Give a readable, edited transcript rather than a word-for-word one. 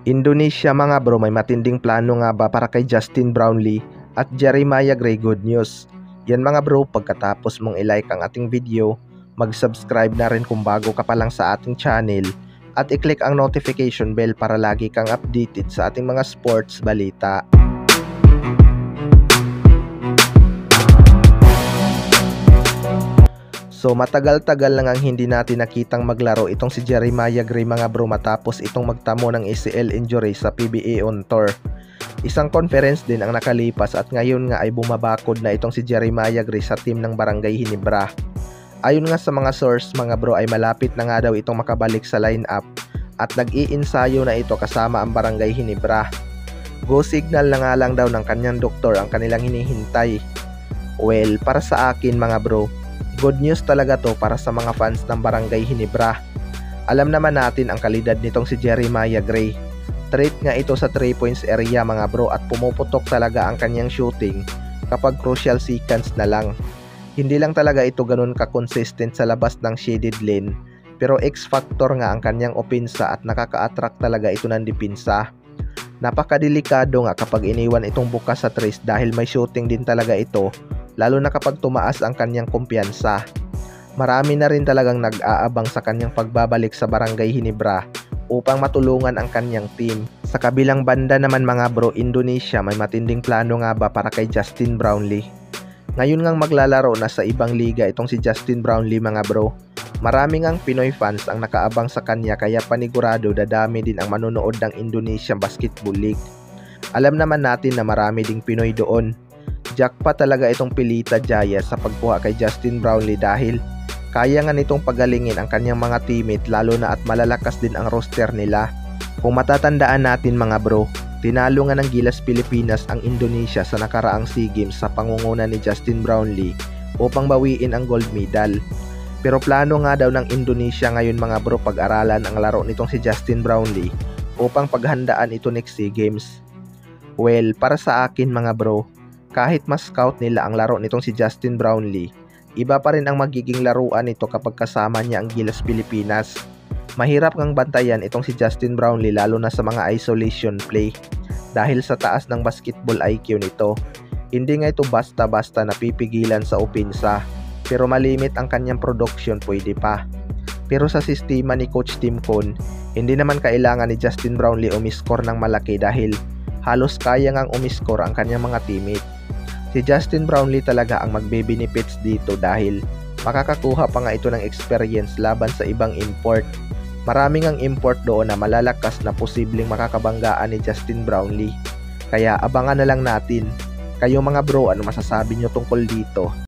Indonesia mga bro, may matinding plano nga ba para kay Justin Brownlee at Jeremiah Gray? Good news. Yan mga bro, pagkatapos mong i-like ang ating video, mag-subscribe na rin kung bago ka pa lang sa ating channel at i-click ang notification bell para lagi kang updated sa ating mga sports balita. So matagal-tagal lang ang hindi natin nakitang maglaro itong si Jeremiah Gray mga bro, matapos itong magtamo ng ACL injury sa PBA on Tour. Isang conference din ang nakalipas at ngayon nga ay bumabakod na itong si Jeremiah Gray sa team ng Barangay Ginebra. Ayon nga sa mga source mga bro, ay malapit na nga daw itong makabalik sa lineup at nag-iinsayo na ito kasama ang Barangay Ginebra. Go signal na nga lang daw ng kanyang doktor ang kanilang hinihintay. Well, para sa akin mga bro, good news talaga to para sa mga fans ng Barangay Ginebra. Alam naman natin ang kalidad nitong si Jeremiah Gray. Threat nga ito sa 3 points area mga bro, at pumuputok talaga ang kanyang shooting kapag crucial seconds na lang. Hindi lang talaga ito ganun ka-consistent sa labas ng shaded lane, pero X-factor nga ang kanyang opensa at nakaka-attract talaga ito ng dipinsa. Napakadelikado nga kapag iniwan itong bukas sa trace dahil may shooting din talaga ito, lalo na kapag tumaas ang kanyang kumpiyansa. Marami na rin talagang nag-aabang sa kanyang pagbabalik sa Barangay Ginebra upang matulungan ang kanyang team. Sa kabilang banda naman mga bro, Indonesia may matinding plano nga ba para kay Justin Brownlee? Ngayon ngang maglalaro na sa ibang liga itong si Justin Brownlee mga bro. Marami ngang Pinoy fans ang nakaabang sa kanya, kaya panigurado dadami din ang manonood ng Indonesian Basketball League. Alam naman natin na marami ding Pinoy doon. Jackpot talaga itong Pilita Jaya sa pagkuha kay Justin Brownlee dahil kaya nga nitong pagalingin ang kanyang mga teammate, lalo na at malalakas din ang roster nila. Kung matatandaan natin mga bro, tinalo nga ng Gilas Pilipinas ang Indonesia sa nakaraang SEA Games sa pangunguna ni Justin Brownlee upang bawiin ang gold medal. Pero plano nga daw ng Indonesia ngayon mga bro, pag-aralan ang laro nitong si Justin Brownlee upang paghandaan ito next SEA Games. Well, para sa akin mga bro, kahit mas scout nila ang laro nitong si Justin Brownlee, iba pa rin ang magiging laruan nito kapag kasama niya ang Gilas Pilipinas. Mahirap ngang bantayan itong si Justin Brownlee lalo na sa mga isolation play dahil sa taas ng basketball IQ nito. Hindi nga ito basta-basta napipigilan sa opensa, pero malimit ang kanyang production, pwede pa. Pero sa sistema ni Coach Tim Cone, hindi naman kailangan ni Justin Brownlee umiscore ng malaki dahil halos kaya ngang umiscore ang kanyang mga teammate. Si Justin Brownlee talaga ang magbe-benefits dito dahil makakakuha pa nga ito ng experience laban sa ibang import. Maraming ang import doon na malalakas na posibleng makakabanggaan ni Justin Brownlee. Kaya abangan na lang natin. Kayo mga bro, ano masasabi nyo tungkol dito?